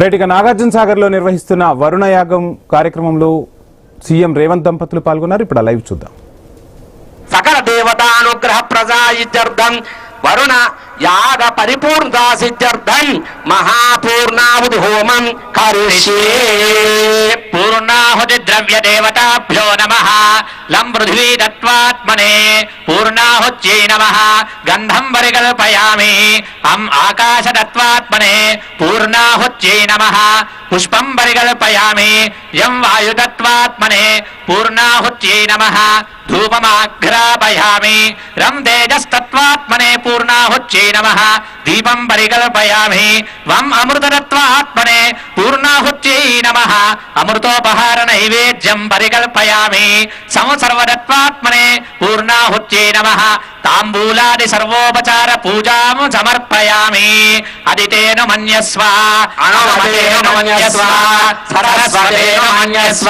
Right, ఇక నాగార్జున సాగర్ లో నిర్వహిస్తున్న వరుణ యాగం కార్యక్రమంలో సీఎం రేవంత్ దంపతులు పాల్గొన్నారు. ఇప్పుడు లైవ్ చూద్దాం. సకల దేవతానుగ్రహ ప్రజాయిత్యర్థం వరుణ యాగ పరిపూర్ణతా సిద్ధ్యర్థం మహాపూర్ణాహుతి హోమం కరిష్యే. పూర్ణాహుతి ద్రవ్య దేవతాభ్యో నమః. లం పృథివీ తత్వాత్మనే పూర్ణాహుత్యై నమః. గంధం పరికల్పయామి. అం ఆకాశ తత్వాత్మనే పూర్ణాహుత్యై నమః. పుష్పం పరికల్పయామి. యం వాయుతత్వాత్మనే పూర్ణాహుత్యై నమః. ధూపమాఘ్రాపయామి. రం తేజస్తత్వాత్మనే పూర్ణాహుత్యై నమః. దీపం పరికల్పయామి. వం అమృతతత్వాత్మనే పూర్ణాహుత్యై నమః. అమృతోపహార నైవేద్యం పరికల్పయామి. సంసర్వతత్వాత్మనే పూర్ణాహుత్యై నమః. తాంబూలాది సర్వోపచార పూజాం సమర్పయామి. అదితేను మన్యస్వ అనుమతేను మన్యస్వ సరస్వతేను మన్యస్వ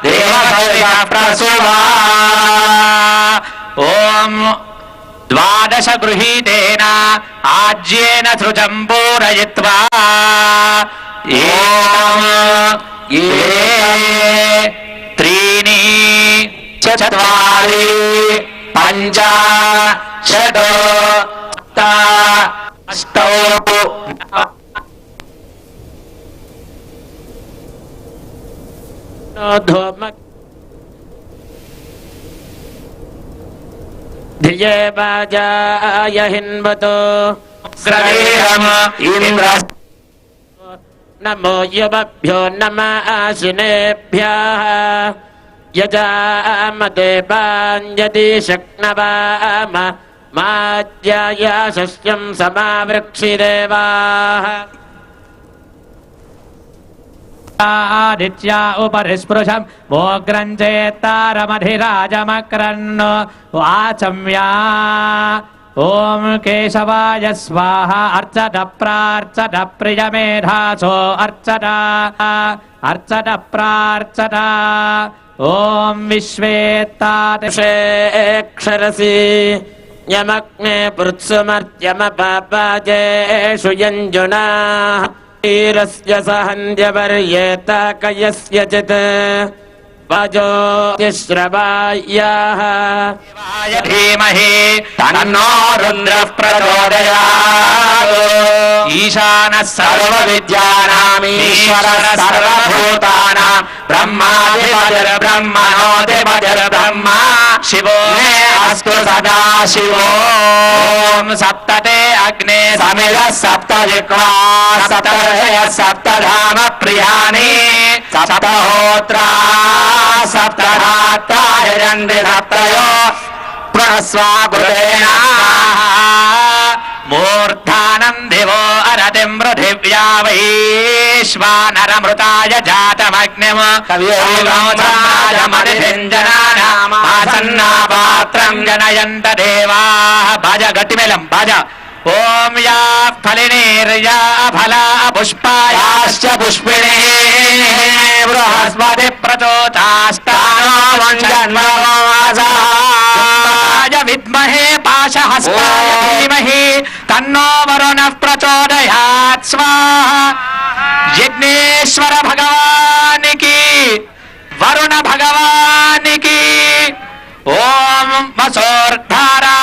దేవతేన ప్రసూవా. ఓం ద్వాదశ గృహీతేన ఆజ్యేన సృజం పూరయిత్వా. త్రీణి చత్వారి పంచ షడ్ అష్టౌ ధియే బాజాయ హిన్వతో ఇంద్ర. నమో యువభ్యో నమః ఆశినేభ్యః. యజామతే పాంజతి శక్నవామ మాజ్యాయ సస్యం సమావృక్షిదేవాః. ఆదిత్యా ఉపరిస్పృశం మోగ్రం చేత్తారమధిరాజమక్రన్ వాచమ్యా. ఓం కేశవాయ స్వాహ. అర్చత ప్రార్చత ప్రియమేధాసో అర్చత అర్చత ప్రార్చత. ఓం విశ్వేత్తాక్షరసి యమగ్నే పృత్సుమర్యమపాపాజేషు యంజునా. ీరస్య సహంధ్యవర్యేత కయస్యచిత్ వజోతిశ్రవాయాః. ధీమహి తన్నో రుద్రః ప్రచోదయాత్. ఈశానః సర్వవిద్యానాం ఈశ్వరః సర్వభూతానాం బ్రహ్మాధిపతిర్బ్రహ్మణోధిపతిర్బ్రహ్మ శివో మే అస్తు సదా శివో. ఓం సప్తతే అగ్నే సమిధః సప్తజిహ్వా సప్తర్షయ సప్తధామ ప్రియాణి సప్తహోత్రా సప్తరాత్రాయజంతి సప్తయో ప్రణస్వాకృతేన. మూర్ధానం దివో అరతిం పృథివ్యా వైశ్వానరమృతాయ జాతమగ్నిం ఆసన్నాపాత్రం జనయంత దేవాః. భజ గట్టిమేళం భజ. ఓం యా ఫలినీర్యా ఫలా పుష్పాయాశ్చ పుష్పిణే బృహస్పతి ప్రచోదాస్తాయ విద్మహే పాశహస్తాయ ధీమహి తన్నో వరుణః ప్రచోదయాత్. స్వాహా. యజ్ఞేశ్వర భగవానికి వరుణ భగవానికి. ఓం వసోర్ధారా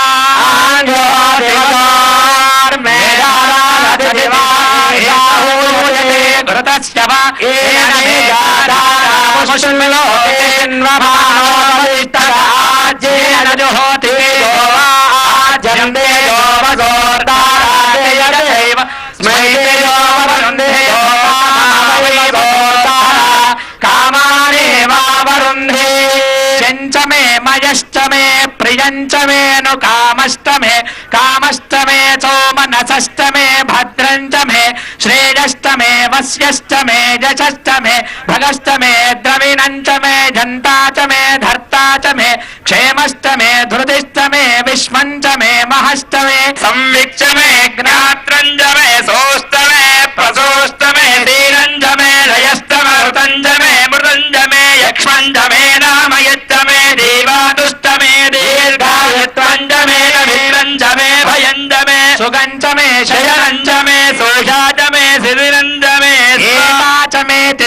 చెంచమే మయశ్చమే ప్రియంచమేను కామష్టమే కామష్టమే సోమనసష్టమే భద్రంచమే శ్రేయష్టమే వస్యష్టమే యశష్టమే భగష్టమే ద్రవిణంచమే జంతాచమే ధర్తాచమే క్షేమష్టమే ధృతిష్టమే విశ్వంచమే మహష్టమే సంవిక్షమే జ్ఞాత్రంజమే సోష్టమే ప్రసోష్టమే ధీరంజమే జయష్టమే ఋతంజమే మృతంజమే యక్ష్మంజమే నామయచ్చమే దేవాదుష్టమే దీర్ఘాయుత్వంజమే వీరంజమే భయంజమే సుగంజమే శయనంజమే సోషాజమే సిరిరంజమే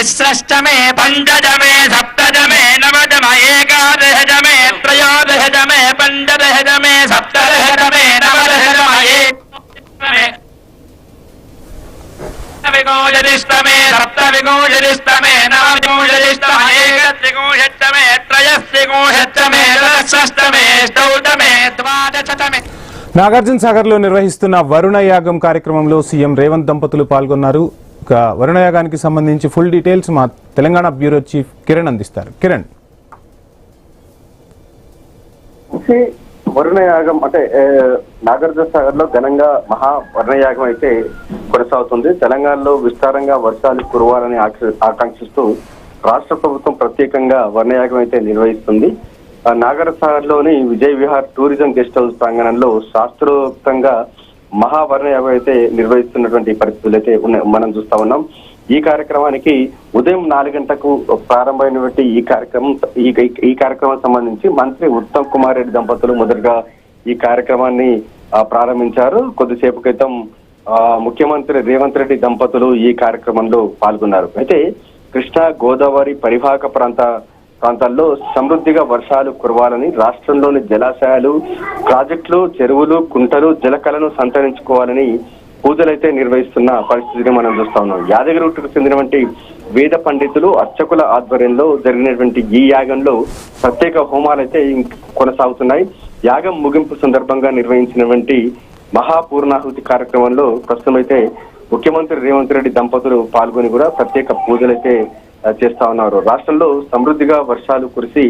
तिस्रष्टमे पञ्चदमे सप्तदमे नवदम एकादशदमे त्रयोदशदमे पञ्चदशदमे सप्तदशदमे नवदशदम एकादशदमे विगोजरिष्टमे सप्तविगोजरिष्टमे नवविगोजरिष्टमे एकत्रिगोषष्टमे त्रयस्त्रिगोषष्टमे चतुष्षष्टमे षष्टमे ద్వాదశతమే. నాగార్జున సాగర్ లో నిర్వహిస్తున్న వరుణ యాగం కార్యక్రమంలో సీఎం రేవంత్ దంపతులు పాల్గొన్నారు. ఇక వరుణ యాగానికి సంబంధించి ఫుల్ డీటెయిల్స్ మా తెలంగాణ బ్యూరో చీఫ్ కిరణ్ అందిస్తారు. కిరణ్, వరుణ యాగం అంటే నాగార్జున సాగర్ లో ఘనంగా మహా వరుణ యాగం అయితే కొనసాగుతుంది. తెలంగాణలో విస్తారంగా వర్షాలు కురవాలని ఆకాంక్షిస్తూ రాష్ట్ర ప్రభుత్వం ప్రత్యేకంగా వరుణ యాగం అయితే నిర్వహిస్తుంది. నాగార్జున సాగర్ లోని Vijay Vihar tourism guest house ప్రాంగణంలో శాస్త్రోక్తంగా మహావరుణ యాగం అయితే నిర్వహిస్తున్నటువంటి పరిస్థితులు అయితే మనం చూస్తా ఉన్నాం. ఈ కార్యక్రమానికి ఉదయం 4 గంటలకు ప్రారంభమైనటువంటి ఈ కార్యక్రమం సంబంధించి మంత్రి ఉత్తమ్ కుమార్ రెడ్డి దంపతులు మొదటగా ఈ కార్యక్రమాన్ని ప్రారంభించారు. కొద్దిసేపు క్రితం ముఖ్యమంత్రి రేవంత్ రెడ్డి దంపతులు ఈ కార్యక్రమంలో పాల్గొన్నారు. అయితే కృష్ణా గోదావరి పరివాహక ప్రాంతాల్లో సమృద్ధిగా వర్షాలు కురవాలని, రాష్ట్రంలోని జలాశయాలు, ప్రాజెక్టులు, చెరువులు, కుంటలు, జలకళను సంతరించుకోవాలని పూజలైతే నిర్వహిస్తున్న పరిస్థితిని మనం చూస్తా ఉన్నాం. యాదగిరిగుట్టకు చెందినటువంటి వేద పండితులు, అర్చకుల ఆధ్వర్యంలో జరిగినటువంటి ఈ యాగంలో ప్రత్యేక హోమాలైతే కొనసాగుతున్నాయి. యాగం ముగింపు సందర్భంగా నిర్వహించినటువంటి మహాపూర్ణాహుతి కార్యక్రమంలో ప్రస్తుతం అయితే ముఖ్యమంత్రి రేవంత్ రెడ్డి దంపతులు పాల్గొని కూడా ప్రత్యేక పూజలైతే చేస్తా ఉన్నారు. రాష్ట్రంలో సమృద్ధిగా వర్షాలు కురిసి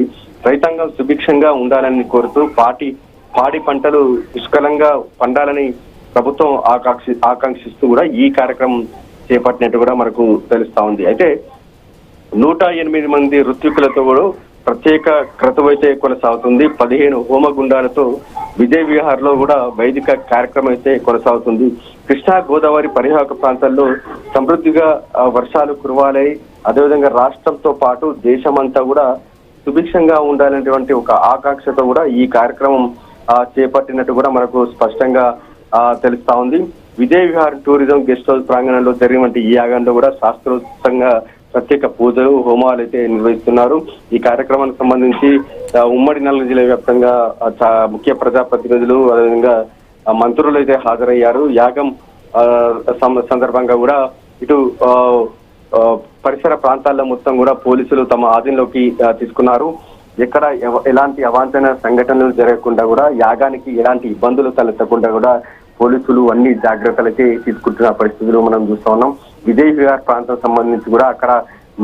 రైతాంగం సుభిక్షంగా ఉండాలని కోరుతూ పాడి పంటలు పుష్కలంగా పండాలని ప్రభుత్వం ఆకాంక్షిస్తూ కూడా ఈ కార్యక్రమం చేపట్టినట్టు కూడా మనకు తెలుస్తా ఉంది. అయితే 108 మంది ఋత్వికులతో కూడా ప్రత్యేక క్రతువు అయితే కొనసాగుతుంది. 15 హోమగుండాలతో విజయ్ విహార్ లో కూడా వైదిక కార్యక్రమం అయితే కొనసాగుతుంది. కృష్ణా గోదావరి పరివాహక ప్రాంతాల్లో సమృద్ధిగా వర్షాలు కురవాలి, అదేవిధంగా రాష్ట్రంతో పాటు దేశమంతా కూడా సుభిక్షంగా ఉండాలనేటువంటి ఒక ఆకాంక్షతో కూడా ఈ కార్యక్రమం చేపట్టినట్టు కూడా మనకు స్పష్టంగా తెలుస్తా ఉంది. Vijay Vihar tourism guest house ప్రాంగణంలో జరిగినటువంటి ఈ యాగంలో కూడా శాస్త్రోక్తంగా ప్రత్యేక పూజలు, హోమాలు అయితే నిర్వహిస్తున్నారు. ఈ కార్యక్రమానికి సంబంధించి ఉమ్మడి నల్గొండ జిల్లా వ్యాప్తంగా ముఖ్య ప్రజాప్రతినిధులు, అదేవిధంగా మంత్రులు అయితే హాజరయ్యారు. యాగం సందర్భంగా కూడా ఇటు పరిసర ప్రాంతాల్లో మొత్తం కూడా పోలీసులు తమ ఆధీనంలోకి తీసుకున్నారు. ఎక్కడ ఎలాంటి అవాంఛనీయ సంఘటనలు జరగకుండా కూడా, యాగానికి ఎలాంటి ఇబ్బందులు తలెత్తకుండా కూడా పోలీసులు అన్ని జాగ్రత్తలు అయితే తీసుకుంటున్న పరిస్థితులు మనం చూస్తా ఉన్నాం. విజయ్ విహార్ ప్రాంతం సంబంధించి కూడా అక్కడ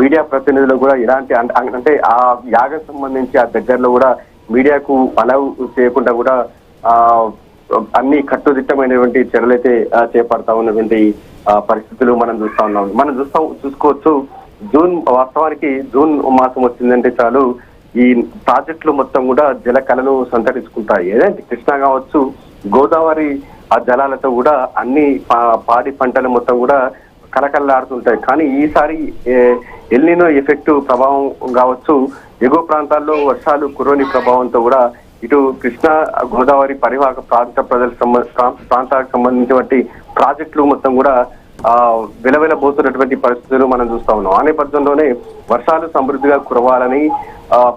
మీడియా ప్రతినిధులు కూడా ఎలాంటి అంటే ఆ యాగం సంబంధించి ఆ దగ్గరలో కూడా మీడియాకు అలౌ చేయకుండా కూడా అన్ని కట్టుదిట్టమైనటువంటి చర్యలైతే చేపడతా ఉన్నటువంటి పరిస్థితులు మనం చూస్తా ఉన్నాం. మనం చూసుకోవచ్చు, వాస్తవానికి జూన్ మాసం వచ్చిందంటే చాలు ఈ ప్రాజెక్టులు మొత్తం కూడా జల కళను సంతరించుకుంటాయి. ఏదంటే కృష్ణా కావచ్చు, గోదావరి ఆ జలాలతో కూడా అన్ని పాడి పంటలు మొత్తం కూడా కలకలలాడుతుంటాయి. కానీ ఈసారి ఎల్నినో ఎఫెక్ట్ ప్రభావం కావచ్చు, ఎగువ ప్రాంతాల్లో వర్షాలు కురవని ప్రభావంతో కూడా ఇటు కృష్ణా గోదావరి పరివాహక ప్రాంతాలకు సంబంధించినటువంటి ప్రాజెక్టులు మొత్తం కూడా వెలవెలబోతున్నటువంటి పరిస్థితులు మనం చూస్తా ఉన్నాం. ఆ నేపథ్యంలోనే వర్షాలు సమృద్ధిగా కురవాలని,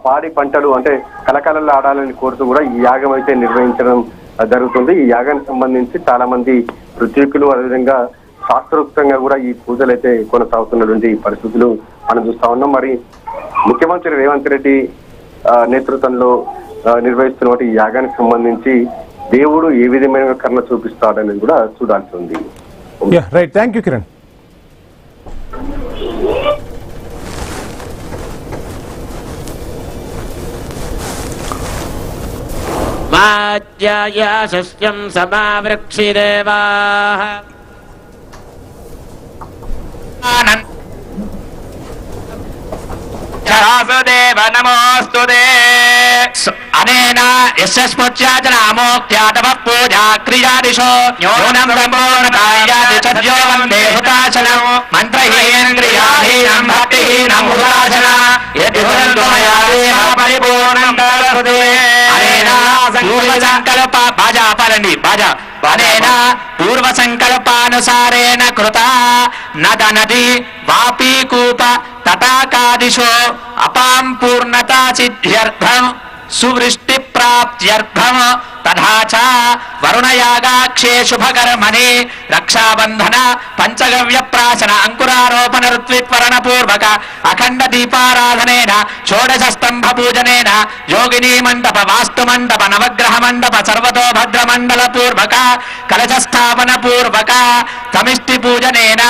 పాడి పంటలు అంటే కలకలలు ఆడాలని కోరుతూ కూడా ఈ యాగం అయితే నిర్వహించడం జరుగుతుంది. ఈ యాగానికి సంబంధించి చాలా మంది ఋత్వికులు, అదేవిధంగా శాస్త్రోక్తంగా కూడా ఈ పూజలు అయితే కొనసాగుతున్నటువంటి పరిస్థితులు మనం చూస్తా ఉన్నాం. మరి ముఖ్యమంత్రి రేవంత్ రెడ్డి నేతృత్వంలో నిర్వహిస్తున్న ఈ యాగానికి సంబంధించి దేవుడు ఏ విధమైన కరుణ చూపిస్తాడనేది కూడా చూడాల్సి ఉంది. Right, thank you Kiran. వాజ్యాయ సస్యం సమావృక్షిదేవాః వాసుదేవ నమోస్తుతే. అనేన యస్మోచ్యాజనామోక్త్యాతవ పూజా క్రియాదిశో న్యూనం బ్రహ్మోణతాయాది చర్యో వందే హుతాశనం మంత్రహీనేంద్రియాహీనం భక్తిహీనం హుతాశన యద్విధంతమయాదేవ పరిపూర్ణం దర్శతే. అనేన పూర్వ సంకల్ప బాజా పాలండి బాజా. అనేన పూర్వ సంకల్పానుసారేణ కృత నదనది వాపీ కూప తటాకాదిషు అపాం పూర్ణతా సిద్ధ్యర్థం సువృష్టి ప్రాప్త్యర్థం తథా చ వరుణయాగాక్షే శుభకర్మణి రక్షాబంధన పంచగవ్య ప్రాశన అంకురారోపణ ఋత్విత్వరణ పూర్వక అఖండ దీపారాధనేన షోడశ స్తంభ పూజనేన యోగినీ మండప వాస్తు మండప నవగ్రహ మండప సర్వతో భద్ర మండల పూర్వక కలశ స్థాపన పూర్వక సమిష్టి పూజనేన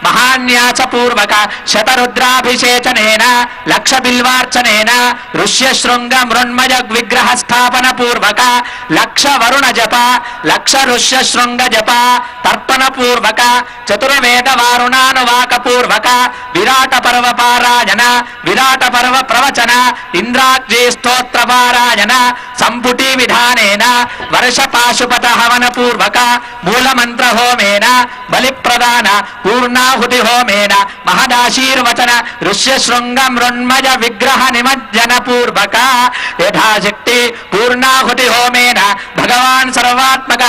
మహాన్యాస పూర్వక శతరుద్రాభిషేచనేన లక్ష బిల్వార్చనేన ఋష్య శృంగ మృణ్మయ విగ్రహ స్థాపన పూర్వక లక్ష వరుణ జప లక్ష ఋష్య శృంగ జప తర్పణ పూర్వక చతుర్వేద వారుణానువాక పూర్వక విరాట పర్వ పారాయణ విరాట పర్వ ప్రవచన ఇంద్రాగ్జీ స్తోత్ర పారాయణ సంపుటి విధానేన వర్ష పాశుపత హవన పూర్వక మూల మంత్ర హోమేన బలి ప్రదాన పూర్ణాహుతి హోమేన మహదాశీర్వచన ఋష్య శృంగ మృణ్మయ విగ్రహ నిమజ్జన పూర్వక యథాశక్తి పూర్ణాహుతి హోమేన భగవాన్ సర్వాత్మక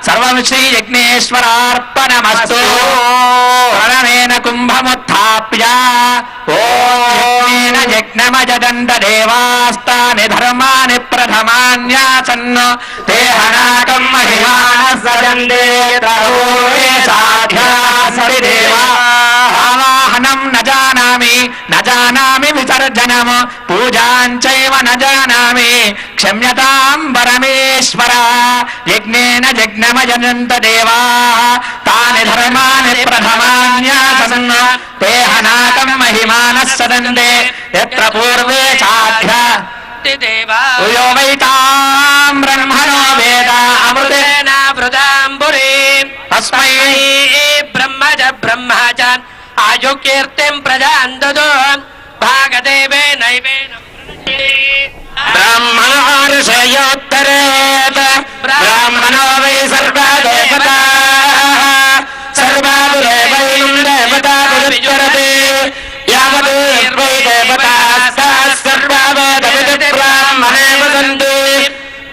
సర్వం శ్రీ యజ్ఞేశ్వరార్పణమస్తు ప్రణమేన కుంభముత్థాప్య ఓం యజ్ఞమజదండ దేవాస్తాని ధర్మాని ప్రథమాన్యాసన్ తేహనాకం మహిమానః సజందే త్రయోే సాధ్యాస్తి దేవా ఆవాహనం న జానామి విసర్జనం పూజాం చైవ న జానామి క్షమ్యతాం పరమేశ్వర యజ్ఞేన యజ్ఞమజనంత దేవాః తాని ధర్మాని ప్రథమాన్యాసన్ తేహనాకం మహిమానః సదందే యత్ర పూర్వే సాధ్య యో వైతాం బ్రహ్మణో వేద అమృతేన వృదాంబురే తస్మై బ్రహ్మజ బ్రహ్మచాన్ ఆయుకీర్తిం ప్రజాన్ దదో భాగదేవే నైవేన బ్రాహ్మణోత్తరేత బ్రాహ్మణో వై సర్వదేవతా సర్వాదురేవైం దేవతాభిరుచ్యరతే యావదేవై దేవతాస్తాః సర్వవేదవిద్ బ్రాహ్మణే వదంతి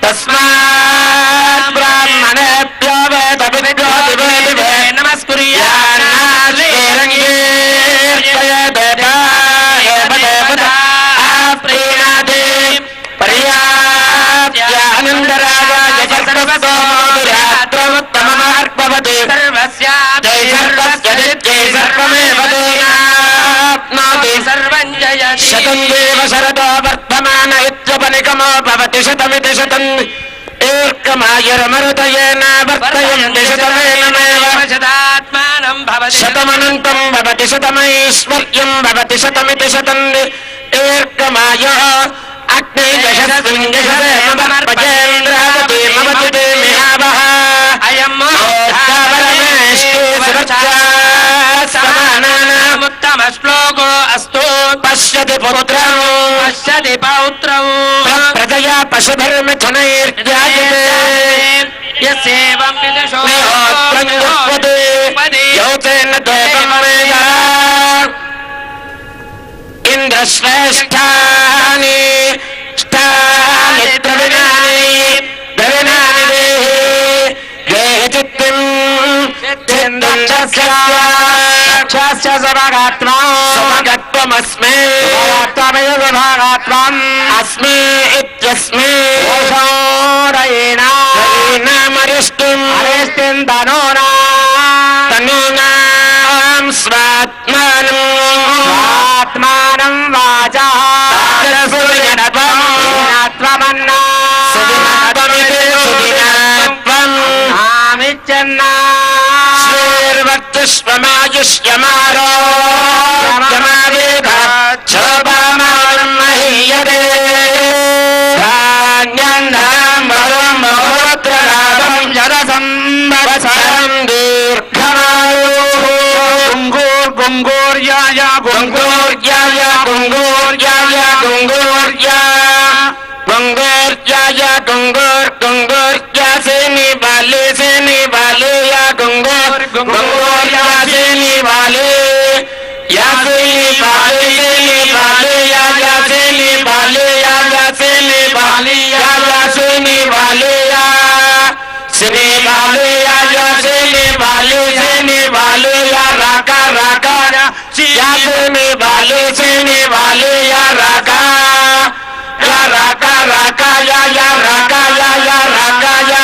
తస్మాత్ బ్రాహ్మణేభ్యో వేదవిద్భ్యో దివే దివే నమస్కుర్యాన్నాశ్రీరంగే దేవతా ఏవ దేవతా ప్రీణాదే పర్యాప్త్యానందరాజాయ సర్వస్తోమోత్తమమార్పవతి సర్వస్య జై సర్వస్య జై సర్వమేవ దేనాప్నోతి సర్వం జయతి శతం దేవ శరదో వర్తమాన ఇత్యుపనిగమో భవతి శతమితి శతం ఏకమాయరమరుతయేన వర్తయంతి శతమేనమేవ శతాత్మానం భవతి శతమనంతం భవతి శతమైశ్వర్యం భవతి శతమితి శతం ఏకమాయ అగ్ని యశస్విన్ యశసేమర్పజేంద్రావతి మమతి తే మిహావః అయం ఉత్తమ శ్లోకో అస్తు పశ్యతి పుత్రం పశ్యతి పౌత్రం ప్రజయా పశుధర్మచనైర్జాయతే యస్యేవం విదుషో యోచేన దేవం వేద ఇంద్రశ్రేష్ఠాని ష్ఠాని ద్రవిణాని ద్రవిణాని దేహి దేహి చిత్తిం చిత్తిందక్షస్య సమగత్వం సమగత్వమస్మి సమగత్వమేవభాగత్వం అస్మి ఇత్యస్మి ఓషోరయేణామరిష్టిం అరిష్టిం తనూనాం స్వాత్మానం ఆత్మానం వాచా సువినత్వమన్నా సువినత్వం ఆమిచ్చన్నా శ్రీర్వర్చుష్వమాయుష్యమారో శోభామానం మహీయతే ధాన్యంధనం వరం బహోత్రలాభం జరసంవత్సరం దీర్ఘమాయు గుంగూర్యాయ గుంగూర్యాయ గుంగూర్యాయ గుంగూర్యా గుంగూర్యాయ గుంగూర్యా సేని బాలే యా గుంగూర్ గుంగూర్యా సేని బాలే యా సేని బాలే యా సేని బాలే యా సేని బాలే యా సేని బాలే యా సేని బాలే యా సేని బాలే యా రాకా రాకా या सीने वाले या राका या राका राका या राका या राका या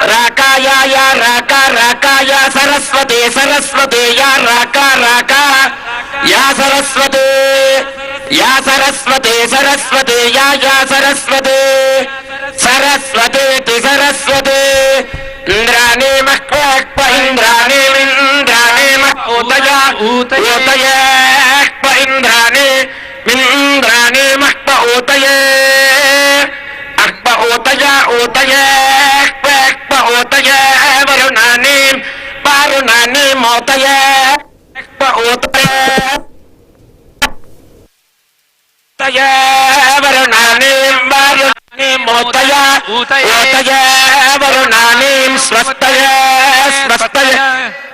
राका या राका या सरस्वती या राका या सरस्वती या सरस्वती या सरस्वती इंद्राणी मक् इंद्राणी ऊतये इंद्राणी मक् ऊतये ऊतये वरुणानी मोतये वरुणानी मोतया ऊतये वरुणानी स्वस्तये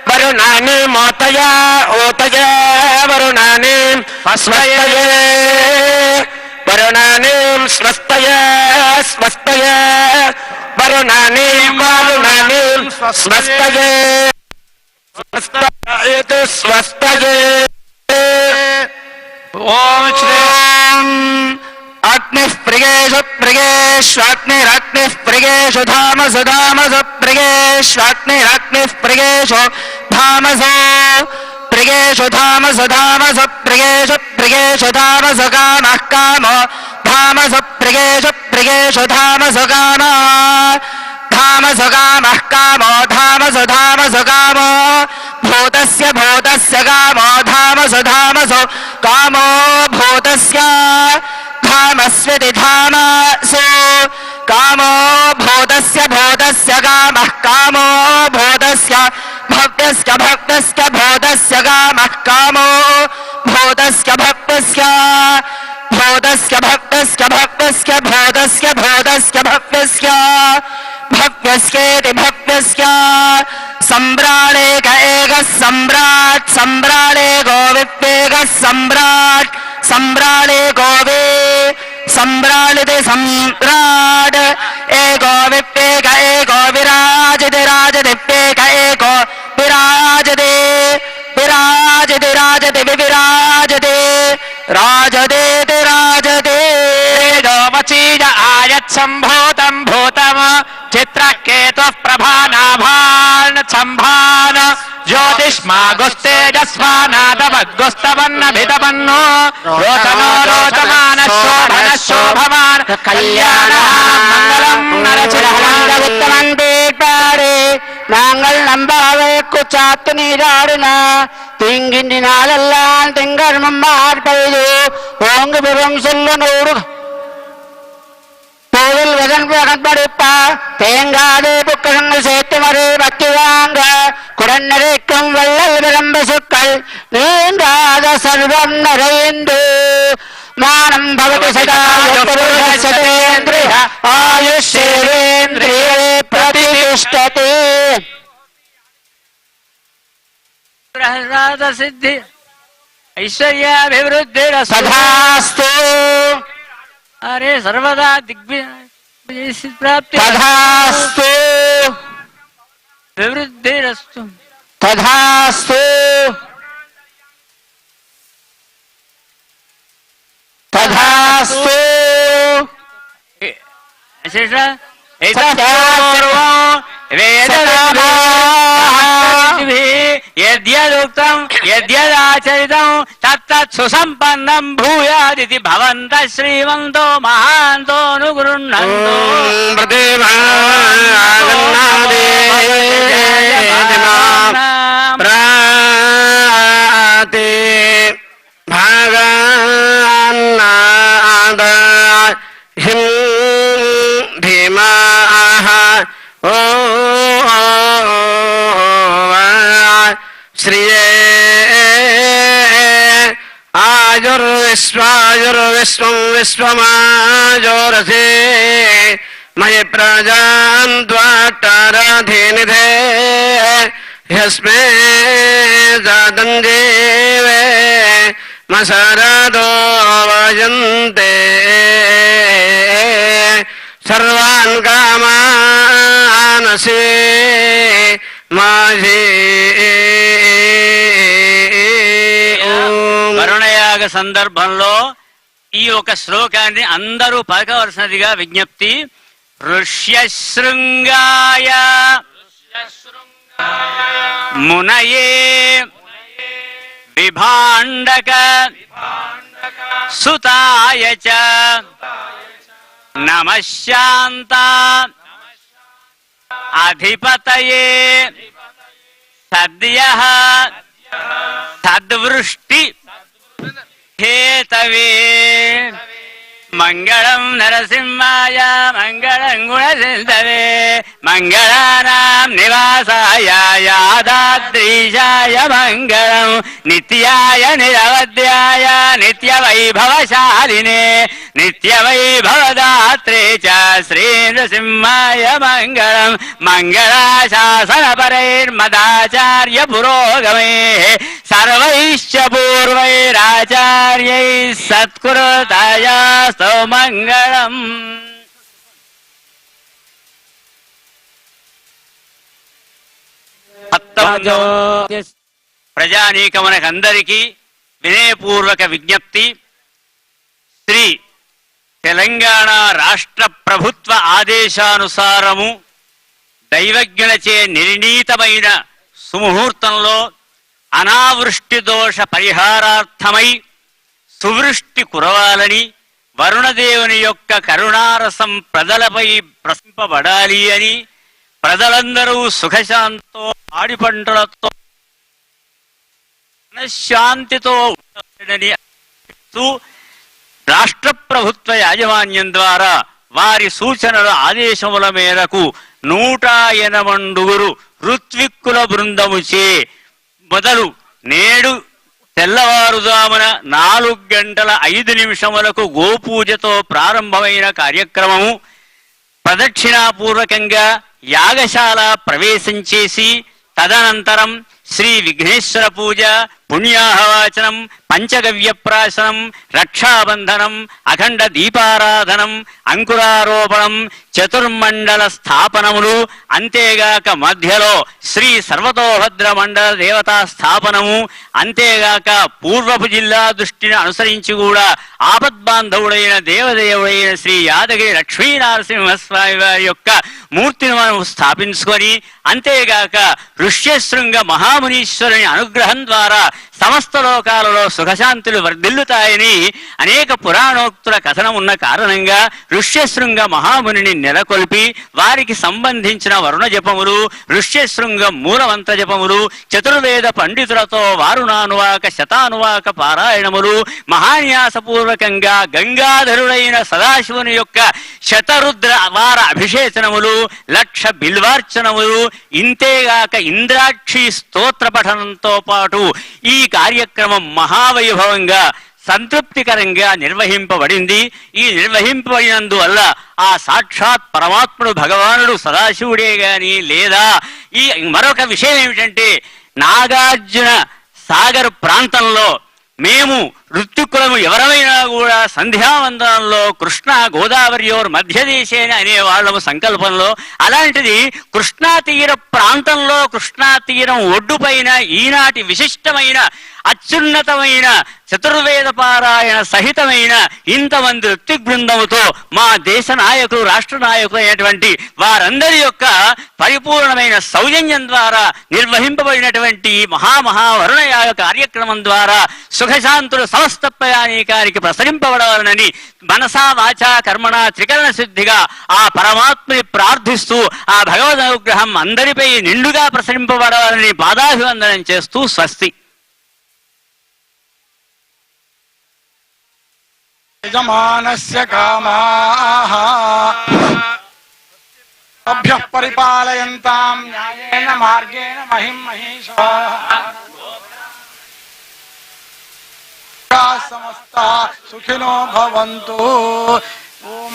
वरुणानी मोतया ऊतये वरुणानी स्वस्तये वरुणानी स्वस्तये वरुणानी स्वस्तये स्वस्तये ओम श्री अग्निः प्रियेष्वग्निरग्निः प्रियेषु धामसु प्रियेष्वग्निरग्निः प्रियेषु धामसु प्रियेषु धामसु कामः कामो धामसु प्रियेषु धामसु कामः कामो धामसु कामो भूतस्य कामो धामसु कामो भूतस्य धामस्विति धामसु कामो भूतस्य कामः कामो भूतस्य भक्तस्य भूतस्य कामः कामो भूतस्य भक्तस्य भक्तस्येति भक्तस्य सम्राणे एकः सम्राणे गोवित्तेकः सम्राणे गोवे सम्राणिति सम्राट् एको विप्पेक एको विराजति राजदिप्पेक एको विराजते विविराजते राजदेति राजते वचीज आयत्सम्भूतं भूतम् चित्रकेतुः प्रभानाभान् सम्भान ज्योतिष्मागुस्तेजस्वानादवद्गुस्तवन्नभितवन्नो रोचनो रोचमानः शोभनः शोभवान् कल्याणः मङ्गलं नरचिरहरङ्गवित्तमं दीपारे நாங்கள் நம்பாவை குச்சாத்து நீராடினா திங்கின்றி நாளெல்லாம் திங்கர்மம் மார்பெய்து ஓங்கு பெரும் சொல்ல நூறு கோவில் வெதன் படைப்பா தேங்காது புக்கழங்கள் சேர்த்து மறு பக்தி வாங்க குரநரைக்கும் வள்ளல் விளம்ப சொற்கள் நீங்காத சர்வம் நிறைந்து மானம் பவதி சதா சதேந்திரிய ஆயுஷேந்திரியே प्रतिष्ठते सिद्धि ऐश्वर्याभिवृद्धि सदास्तु अरे सर्वदा दिग्विजय प्राप्ति तथास्तु विवृद्धिरस्तु तथास्तु तथास्तु यद्यदुक्तं यद्यदाचरितं तत्तत् सुसम्पन्नं भूयादिति भवन्तः श्रीमन्तो महान्तो अनुगृह्णन्तु आयुर्विश्वं विश्वमाजोरसे मयि प्रजान्त्वाट्टाराधिनिधे ह्यस्मे जातं जीवे मसरदो वजन्ते सर्वान् कामानसे माझे సందర్భంలో ఈ ఒక శ్లోకాన్ని అందరూ పలకవలసినదిగా విజ్ఞప్తి. ఋష్యశృంగాయ మునయే విభాండక సుతాయ చ నమఃశాంత అధిపతయే సద్యః సద్వృష్టి హేతవే మంగళం నరసింహాయ మంగళం గుణసింధవే మంగళానాం నివాసాయ యాదాద్రీశాయ మంగళం నిత్యాయ నిరవధ్యాయ నిత్యవైభవశాలినే నిత్యవైభవదాత్రే చ శ్రీ నృసింహాయ మంగళం మంగళాశాసనపరైర్మదాచార్య పురోగమైః సర్వైశ్చ పూర్వైరాచార్యైः సత్కృతాయాస్తు మంగళం. ప్రజానీకమునకందరికీ వినయపూర్వక విజ్ఞప్తి. శ్రీ తెలంగాణ రాష్ట్ర ప్రభుత్వ ఆదేశానుసారము దైవజ్ఞులచే నిర్ణీతమైన సుముహూర్తంలో అనావృష్టి దోష పరిహారార్థమై సువృష్టి కురవాలని, వరుణదేవుని యొక్క కరుణారసం ప్రజలపై ప్రసరింపబడాలి అని, ప్రజలందరూ సుఖశాంతితో ఆడి పంటలతో మనశ్శాంతితో ఉండాలని రాష్ట్ర ప్రభుత్వ యాజమాన్యం ద్వారా వారి సూచనల ఆదేశముల మేరకు 180 ఋత్విక్కుల బృందముచే మొదలు నేడు తెల్లవారుజామున 4:05 గోపూజతో ప్రారంభమైన కార్యక్రమము ప్రదక్షిణాపూర్వకంగా యాగశాల ప్రవేశం చేసి తదనంతరం శ్రీ విఘ్నేశ్వర పూజ, పుణ్యాహవాచనం, పంచగవ్యప్రాశనం, రక్షాబంధనం, అఖండ దీపారాధనం, అంకురారోపణం, చతుర్మండల స్థాపనములు, అంతేగాక మధ్యలో శ్రీ సర్వతోభద్ర మండల దేవతా స్థాపనము, అంతేగాక పూర్వపు జిల్లా దృష్టిని అనుసరించి కూడా ఆపద్బాంధవుడైన దేవదేవుడైన శ్రీ యాదగిరి లక్ష్మీనరసింహస్వామి వారి యొక్క మూర్తిని మనం స్థాపించుకొని, అంతేగాక ఋష్యశృంగ మహామునీశ్వరుని అనుగ్రహం ద్వారా సమస్త లోకాలలో సుఖశాంతులు వర్ధిల్లుతాయని అనేక పురాణోక్తుల కథనం ఉన్న కారణంగా ఋష్యశృంగ మహామునిని నెలకొల్పి వారికి సంబంధించిన వరుణ జపములు, ఋష్యశృంగ మూలమంత్ర జపములు, చతుర్వేద పండితులతో వారుణానువాక శతానువాక పారాయణములు, మహాన్యాసపూర్వకంగా గంగాధరుడైన సదాశివుని యొక్క శతరుద్ర వార అభిషేచనములు, 1,00,000 బిల్వార్చనములు, ఇంతేగాక ఇంద్రాక్షి స్తోత్ర పఠనంతో పాటు ఈ కార్యక్రమం మహావైభవంగా సంతృప్తికరంగా నిర్వహింపబడింది. ఈ నిర్వహింపబడినందువల్ల ఆ సాక్షాత్ పరమాత్ముడు భగవానుడు సదాశివుడే గాని లేదా ఈ మరొక విషయం ఏమిటంటే, నాగార్జున సాగర్ ప్రాంతంలో మేము ఋత్విక్కులము ఎవరమైనా కూడా సంధ్యావందనంలో కృష్ణ గోదావరియోర్ మధ్యదేశేన అనే వాళ్ళము సంకల్పంలో, అలాంటిది కృష్ణా తీర ప్రాంతంలో కృష్ణా తీరం ఒడ్డుపైన ఈనాటి విశిష్టమైన అత్యున్నతమైన చతుర్వేద పారాయణ సహితమైన ఇంతమంది ఋత్విక్ బృందముతో మా దేశ నాయకులు, రాష్ట్ర నాయకులు అయినటువంటి వారందరి యొక్క పరిపూర్ణమైన సౌజన్యం ద్వారా నిర్వహింపబడినటువంటి మహావరుణయాగ కార్యక్రమం ద్వారా సుఖశాంతులు సమస్త ప్రయాణికానికి ప్రసరింపబడాలని మనసా వాచా కర్మణ త్రికరణ సిద్ధిగా ఆ పరమాత్మని ప్రార్థిస్తూ ఆ భగవద్ అనుగ్రహం అందరిపై నిండుగా ప్రసరింపబడాలని పాదాభివందనం చేస్తూ స్వస్తి. యజమానస్య కామాః అభ్యః పరిపాలయంతాం న్యాయేన మార్గేణ మహిం మహేషాః సమస్తా సుఖినో భవంతు. ఓం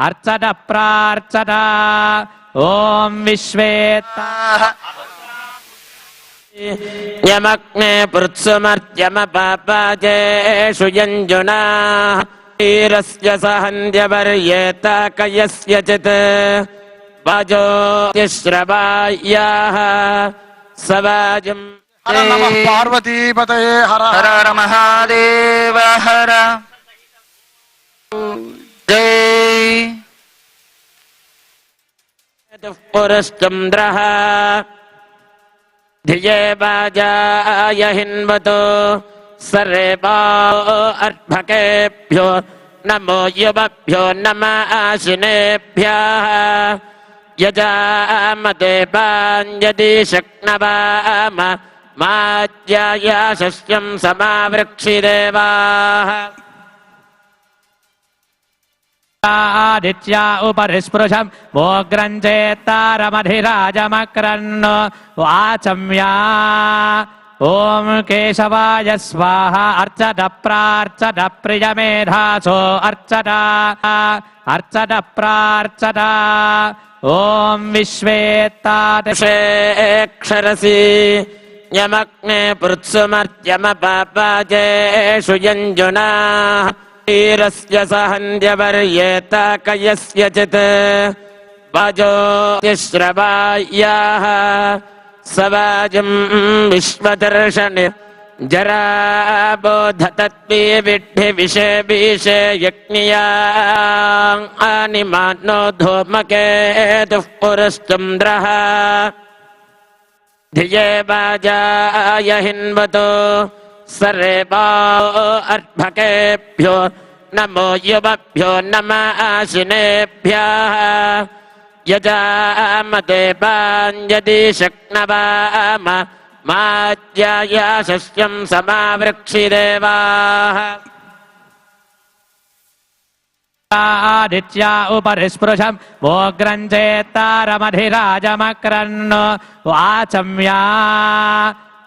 అర్చన ప్రార్చన ఓం విశ్వేత్తాః యమగ్నే పృత్సుమర్త్యమపాపాజేషు యంజునాః వీరస్య సహన్యవర్యేత కయస్యచిత్ వాజో శ్రవాయాః సవాజం హర నమః పార్వతీపతయే హర హర హర మహాదేవ హర జై పురశ్చంద్రః ధియే వాజాయ హిన్వతో సర్వా అర్భకేభ్యో నమో యువభ్యో నమః ఆశినేభ్యః యజామతే పాంజది శక్నవామ మాజ్యాయాశస్యం సమావృక్షిదేవాః ఆదిత్యా ఉపరిస్పృశం మోగ్రంచేత్తారమధిరాజమక్రన్ వాచమ్యా ఓం కేశవాయ స్వాహ అర్చద ప్రార్చద ప్రియమేధాసో అర్చద అర్చద ప్రార్చద ఓం విశ్వేత్తాదశేక్షరసి యమగ్నే పృత్సుమర్త్యమపాపాజేషు యంజునా ీరస్య సహంద్యవర్యేత కయస్యచిత్ వజోతిశ్రవాయాః సవాజం విశ్వదర్శని జరాబోధతత్వే విడ్ఢి విషే విషే యజ్ఞియానిమానో ధూమకేతుః పురశ్చంద్రః ధియే వాజాయ హిన్వతో సర్వా అర్భకేభ్యో నమో యువభ్యో నమః ఆశినేభ్యః యజామతే పాంజది శక్నవామ మాజ్యాయాశస్యం సమావృక్షిదేవాః ఆదిత్యా ఉపరిస్పృశం మోగ్రంచేత్తారమధిరాజమక్రన్ వాచమ్యా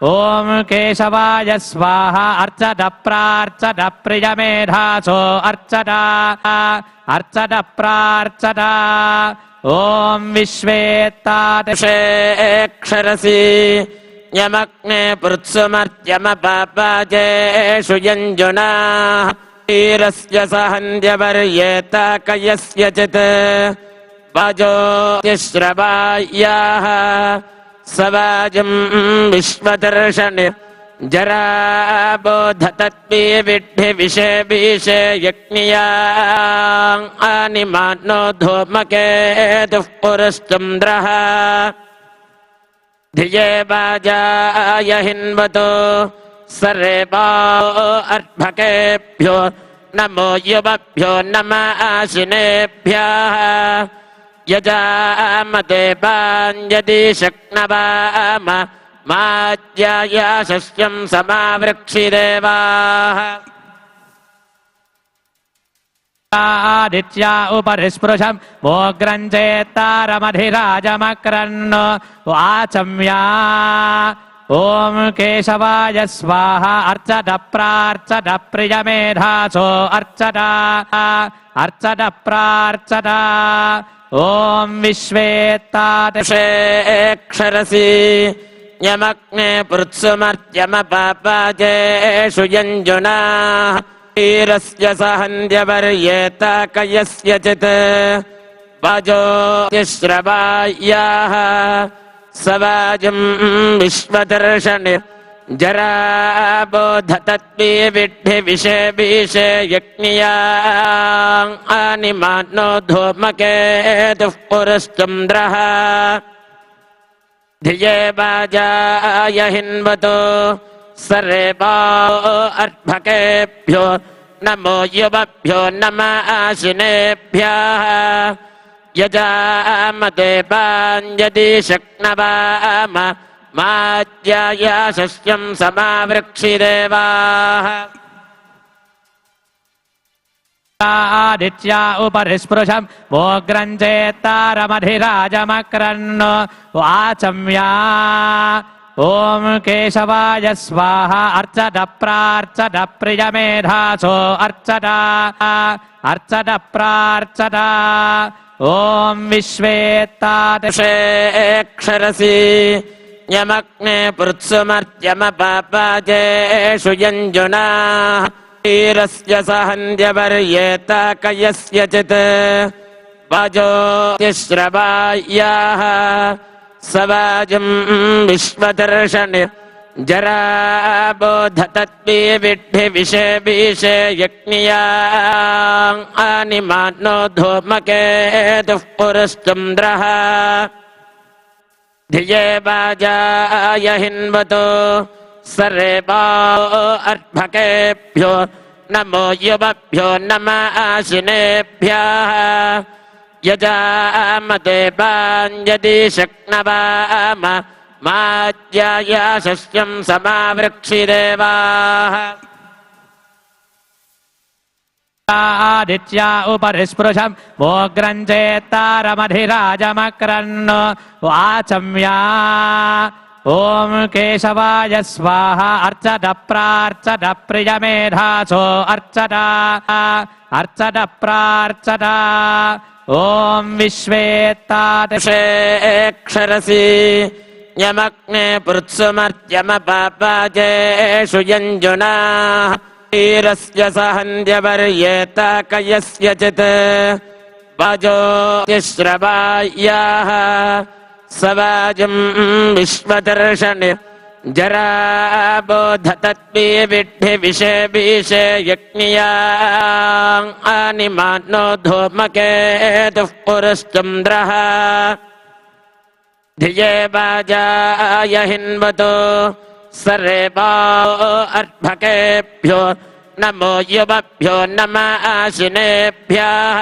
ఓం కేశవాయ స్వాహ అర్చద ప్రార్చద ప్రియమేధాసో అర్చద అర్చద ప్రార్చద ఓం విశ్వేత్తాదశేక్షరసి యమగ్నే పృత్సుమర్త్యమపాపాజేషు యంజునా ీరస్య సహంద్యవర్యేత కయస్యచిత్ వజోతిశ్రవాయాః సవాజం విశ్వదర్శని జరాబోధతత్వే విడ్ఢి విషే విషే యజ్ఞియానిమానో ధూమకేతుః పురశ్చంద్రః ధియే వాజాయ హిన్వతో సర్వా అర్భకేభ్యో నమో యువభ్యో నమః ఆశినేభ్యః యజామతే పాంజది శక్నవామ మాజ్యాయాశస్యం సమావృక్షిదేవాః ఆదిత్యా ఉపరిస్పృశం మోగ్రంచేత్తారమధిరాజమక్రన్ వాచమ్యా ఓం కేశవాయ స్వాహ అర్చద ప్రార్చద ప్రియమేధాసో అర్చద అర్చద ప్రార్చద ఓం విశ్వేత్తాదశేక్షరసి యమగ్నే పృత్సుమర్త్యమపాపాజేషు యంజునా ీరస్య సహంద్యవర్యేత కయస్యచిత్ వజోతిశ్రవాయాః సవాజం విశ్వదర్శని జరాబోధతత్వే విడ్ఢి విషే విషే యజ్ఞియానిమానో ధూమకేతుః పురశ్చంద్రః ధియే వాజాయ హిన్వతో సర్వా అర్భకేభ్యో నమో యువభ్యో నమః ఆశినేభ్యః యజామతే పాంజది శక్నవామ మాజ్యాయాశస్యం సమావృక్షిదేవాః ఆదిత్యా ఉపరిస్పృశం మోగ్రంచేత్తారమధిరాజమక్రన్ వాచమ్యా ఓం కేశవాయ స్వాహ అర్చద ప్రార్చద ప్రియమేధాసో అర్చద అర్చద ప్రార్చద ఓం విశ్వేత్తాదశేక్షరసి యమగ్నే పృత్సుమర్త్యమపాపాజేషు యంజునా ీరస్య సహంద్యవర్యేత కయస్యచిత్ వజోతిశ్రవాయాః సవాజం విశ్వదర్శని जराबोधतद्विविद्धि विषे विषे यज्ञिया अनिमानो धूमकेतुः पुरुश्चन्द्रः धिये वाजाय हिन्वतो सर्वेभ्यो अर्भकेभ्यो नमो युवभ्यो नमः आशिनेभ्यः यजामते पाञ्जति शक्नवाम माज्याय शस्यं समावृक्षिदेवाः आदित्या उपरिस्पृशं वोग्रञ्चेत्तारमधिराजमक्रन् वाचम्या ॐ केशवाय स्वाहा अर्चत प्रार्चत प्रियमेधासो अर्चता अर्चत प्रार्चता ॐ विश्वेत्तादशेक्षरसि यमग्ने पृत्सुमर्त्यमपापाजेषु यञ्जुना वीरस्य सहन्द्यवर्येत कयस्यचित् वजोतिश्रवायाः सवाजं विश्वदर्शनि जराबोधतद्विविद्धि विषे विषे यज्ञिया अनिमानो धूमकेतुः पुरुश्चन्द्रः धिये वाजाय हिन्वतो सर्वेभ्यो अर्भकेभ्यो नमो युवभ्यो नमः आशिनेभ्यः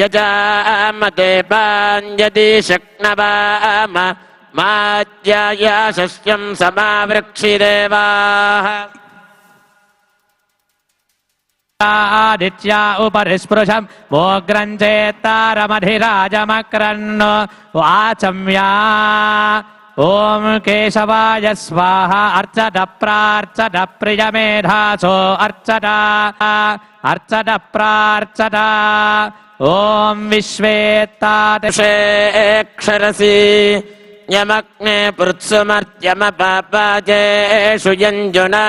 यजामते पाञ्जति शक्नवाम माज्याय शस्यं समावृक्षिदेवाः आदित्या उपरिस्पृशं वोग्रञ्चेत्तारमधिराजमक्रन् वाचम्या ॐ केशवाय स्वाहा अर्चत प्रार्चत प्रियमेधासो अर्चता अर्चत प्रार्चता ॐ विश्वेत्तादशेक्षरसि यमग्ने पृत्सुमर्त्यमपापाजेषु यञ्जुना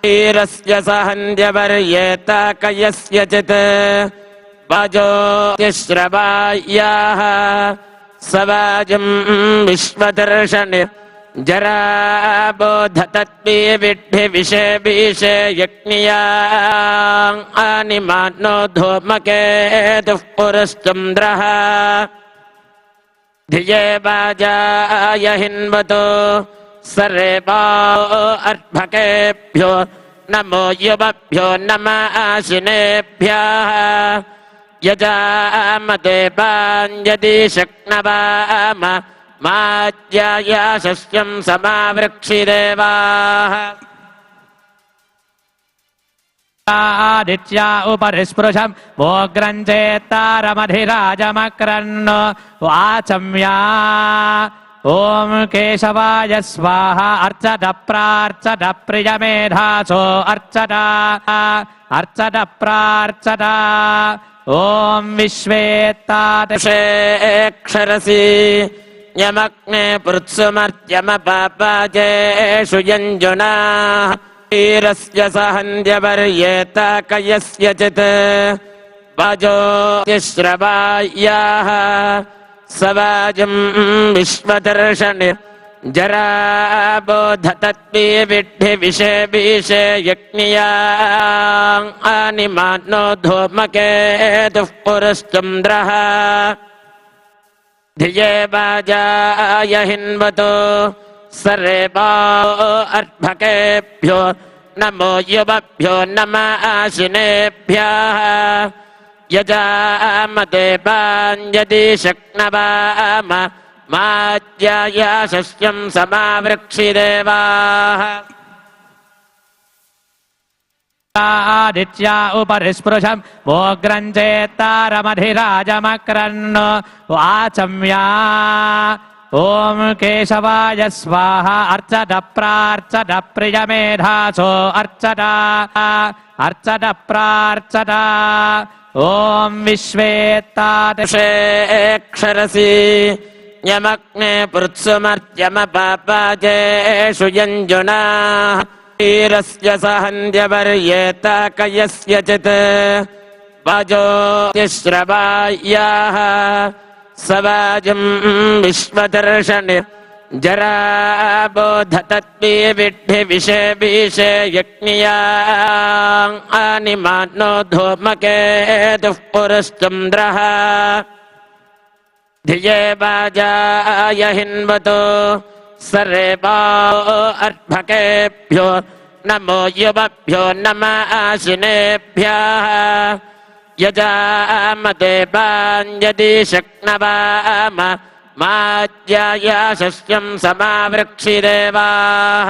वीरस्य सहन्द्यवर्येत कयस्यचित् वजोतिश्रवायाः सवाजं विश्वदर्शनि जराबोधतद्विविद्धि विषे विषे यज्ञिया अनिमानो धूमकेतुः पुरुश्चन्द्रः धिये वाजाय हिन्वतो सर्वेभ्यो अर्भकेभ्यो नमो युवभ्यो नमः आशिनेभ्यः यजामते पाञ्जति शक्नवाम माज्याय शस्यं समावृक्षिदेवाः आदित्या उपरिस्पृशं वोग्रञ्चेत्तारमधिराजमक्रन् वाचम्या ॐ केशवाय स्वाहा अर्चत प्रार्चत प्रियमेधासो अर्चता अर्चत प्रार्चता ॐ विश्वेत्तादशेक्षरसि यमग्ने पृत्सुमर्त्यमपापाजेषु यञ्जुना वीरस्य सहन्द्यवर्येत कयस्यचित् वजोतिश्रवायाः सवाजं विश्वदर्शनि जराबोधतद्विविद्धि विषे विषे यज्ञिया अनिमानो धूमकेतुः पुरुश्चन्द्रः धिये वाजाय हिन्वतो सर्वेभ्यो अर्भकेभ्यो नमो युवभ्यो नमः आशिनेभ्यः यजामते पाञ्जति शक्नवाम माज्याय शस्यं समावृक्षिदेवाः आदित्या उपरिस्पृशं वोग्रञ्चेत्तारमधिराजमक्रन् वाचम्या ॐ केशवाय स्वाहा अर्चत प्रार्चत प्रियमेधासो अर्चता अर्चत प्रार्चता ॐ विश्वेत्तादशेक्षरसि यमग्ने पृत्सुमर्त्यमपापाजेषु यञ्जुना वीरस्य सहन्द्यवर्येत कयस्यचित् वजोतिश्रवायाः सवाजं विश्वदर्शनि जराबोधतत्वे विद्धि विषे विषे यज्ञिया निमानो धूमकेतुः पुरश्चन्द्रः धिये वाजाय हिन्वतो सर्वेभ्यो अर्भकेभ्यो नमो युवभ्यो नमाशिनेभ्यः यजामते पाञ्जति शक्नवाम माज्याय शस्यं समावृक्षिदेवाः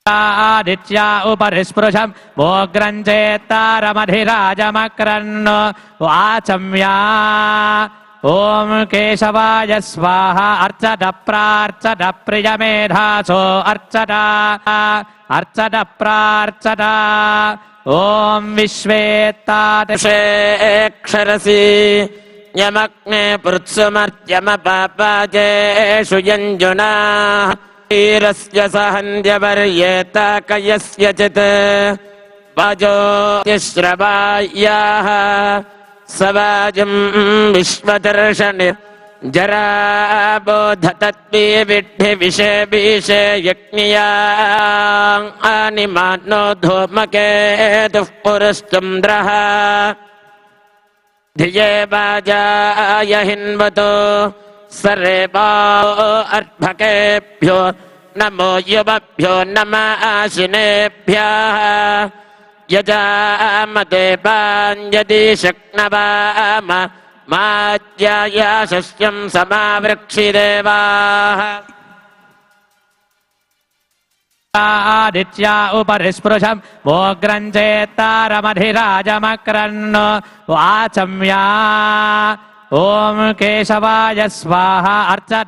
आदित्या उपरिस्पृशं मोग्रञ्चेत्तारमधिराजमक्रन् वाचम्या ॐ केशवाय स्वाहा अर्चत प्रार्चत प्रियमेधासो अर्चता अर्चत प्रार्चता ॐ विश्वेत्तादशेक्षरसि यमग्ने पृत्सुमर्त्यमपापाजेषु यञ्जुना वीरस्य सहन्द्यवर्येत कयस्यचित् वजोतिश्रवायाः सवाजं विश्वदर्शनि जराबोधतत्वे विद्धि विषे विषे यज्ञिया निमानो धूमकेतुः पुरश्चन्द्रः धिये वाजाय हिन्वतो सर्वेभ्यो अर्भकेभ्यो नमो युवभ्यो नमाशिनेभ्यः यजामते पाञ्जति शक्नवाम माज्याय शस्यं समावृक्षिदेवाः आदित्या उपरिस्पृशं मोग्रञ्चेत्तारमधिराजमक्रन् वाचम्या ॐ केशवाय स्वाहा अर्चत